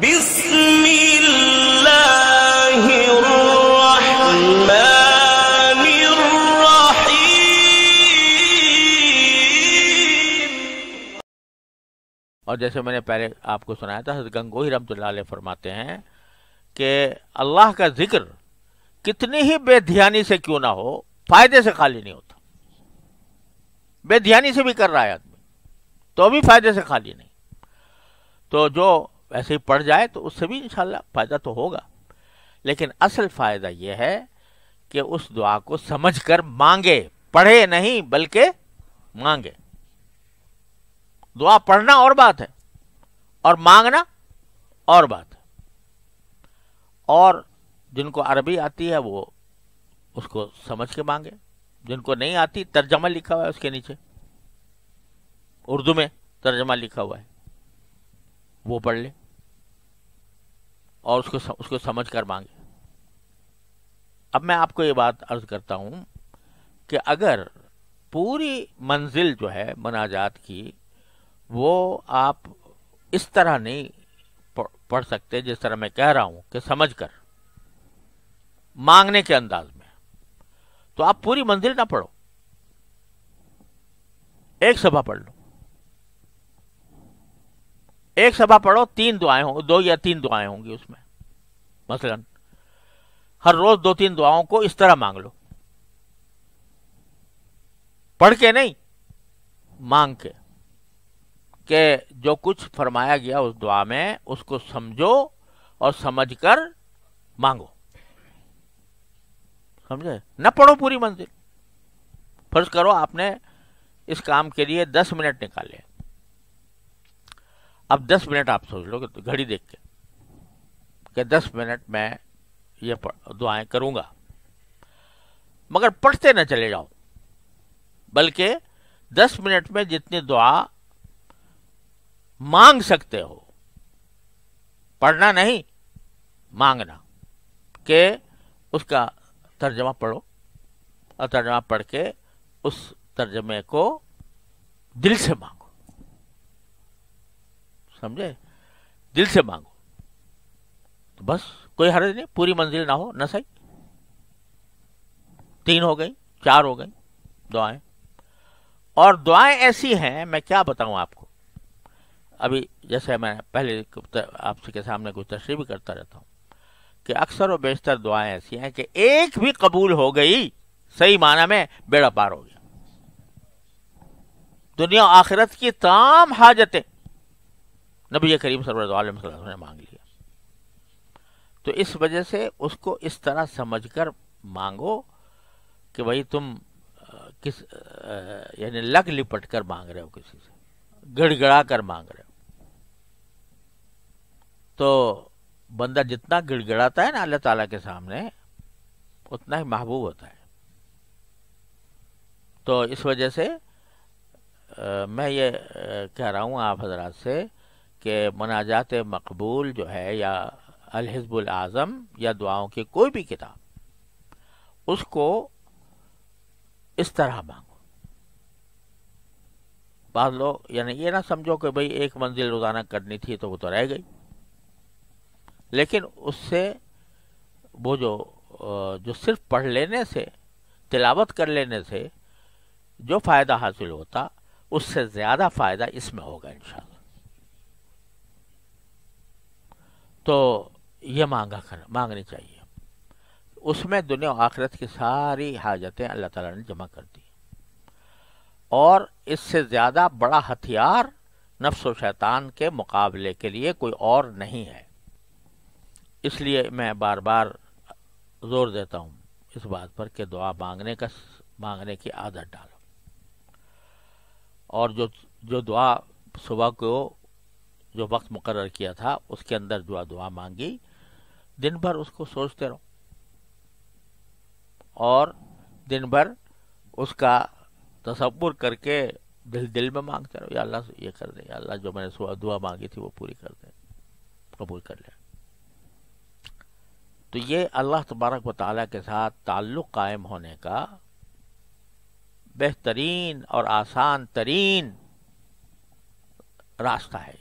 بسم اللہ الرحمن الرحیم۔ اور جیسے میں نے پہلے آپ کو سنایا تھا، حضرت گنگوہی رحمۃ اللہ علیہ فرماتے ہیں کہ اللہ کا ذکر کتنی ہی بے دھیانی سے کیوں نہ ہو، فائدے سے خالی نہیں ہوتا۔ بے دھیانی سے بھی کر رہا ہے آدمی تو بھی فائدے سے خالی نہیں، تو جو ایسے ہی پڑھ جائے تو اس سے بھی انشاءاللہ فائدہ تو ہوگا، لیکن اصل فائدہ یہ ہے کہ اس دعا کو سمجھ کر مانگے، پڑھے نہیں بلکہ مانگے۔ دعا پڑھنا اور بات ہے اور مانگنا اور بات ہے، اور جن کو عربی آتی ہے وہ اس کو سمجھ کے مانگے، جن کو نہیں آتی ترجمہ لکھا ہوا ہے اس کے نیچے، اردو میں ترجمہ لکھا ہوا ہے، وہ پڑھ لے اور اس کو سمجھ کر مانگے۔ اب میں آپ کو یہ بات عرض کرتا ہوں کہ اگر پوری منزل جو ہے مناجات کی وہ آپ اس طرح نہیں پڑھ سکتے جس طرح میں کہہ رہا ہوں کہ سمجھ کر مانگنے کے انداز میں، تو آپ پوری منزل نہ پڑھو، ایک صفحہ پڑھ لو، ایک صفحہ پڑھو، 3 دعائیں ہوں، 2 یا 3 دعائیں ہوں گی اس میں، مثلا ہر روز 2-3 دعاؤں کو اس طرح مانگ لو، پڑھ کے نہیں، مانگ کے، کہ جو کچھ فرمایا گیا اس دعا میں اس کو سمجھو اور سمجھ کر مانگو، سمجھے؟ نہ پڑھو پوری منزل۔ فرض کرو آپ نے اس کام کے لیے 10 منٹ نکالے، اب 10 منٹ آپ سوچ لو کہ گھڑی دیکھ کے کہ 10 منٹ میں یہ دعائیں کروں گا، مگر پڑھتے نہ چلے جاؤ، بلکہ 10 منٹ میں جتنی دعا مانگ سکتے ہو، پڑھنا نہیں مانگنا، کہ اس کا ترجمہ پڑھو اور ترجمہ پڑھ کے اس ترجمے کو دل سے مانگو، سمجھے؟ دل سے مانگو، تو بس کوئی حرج نہیں، پوری منزل نہ ہو نہ صحیح، 3 ہو گئی، 4 ہو گئی دعائیں۔ اور دعائیں ایسی ہیں، میں کیا بتاؤں آپ کو، ابھی جیسے میں پہلے آپ کے سامنے کچھ تشریح بھی کرتا رہتا ہوں کہ اکثر و بیشتر دعائیں ایسی ہیں کہ ایک بھی قبول ہو گئی، صحیح معنی میں بیڑا پار ہو گیا، دنیا و آخرت کی تمام حاجتیں نبی کریم صلی اللہ علیہ وسلم نے مانگ لیا۔ تو اس وجہ سے اس کو اس طرح سمجھ کر مانگو کہ بھائی تم کس یعنی لگ لپٹ کر مانگ رہے ہو، کسی سے گڑ گڑا کر مانگ رہے ہو، تو بندہ جتنا گڑ گڑاتا ہے نا اللہ تعالیٰ کے سامنے اتنا ہی محبوب ہوتا ہے۔ تو اس وجہ سے میں یہ کہہ رہا ہوں آپ حضرات سے کہ مناجات مقبول جو ہے یا الحزب الاعظم یا دعاؤں کی کوئی بھی کتاب، اس کو اس طرح مانگو۔ بعض لوگ یعنی یہ نہ سمجھو کہ بھئی ایک منزل روزانہ کرنی تھی تو وہ تو رہ گئی، لیکن اس سے وہ جو صرف پڑھ لینے سے، تلاوت کر لینے سے جو فائدہ حاصل ہوتا، اس سے زیادہ فائدہ اس میں ہوگا انشاءاللہ۔ تو یہ مانگنی چاہیے، اس میں دنیا و آخرت کی ساری حاجتیں اللہ تعالیٰ نے جمع کر دی، اور اس سے زیادہ بڑا ہتھیار نفس و شیطان کے مقابلے کے لیے کوئی اور نہیں ہے۔ اس لیے میں بار بار زور دیتا ہوں اس بات پر کہ دعا مانگنے کی عادت ڈالو، اور جو دعا صبح کو جو وقت مقرر کیا تھا اس کے اندر جو دعا مانگی، دن بھر اس کو سوچتے رہو، اور دن بھر اس کا تصور کر کے دل میں مانگتے رہو، یا اللہ یہ کر دے، یا اللہ جو میں نے صبح دعا مانگی تھی وہ پوری کر دے، قبول کر لے۔ تو یہ اللہ تبارک و تعالیٰ کے ساتھ تعلق قائم ہونے کا بہترین اور آسان ترین راستہ ہے۔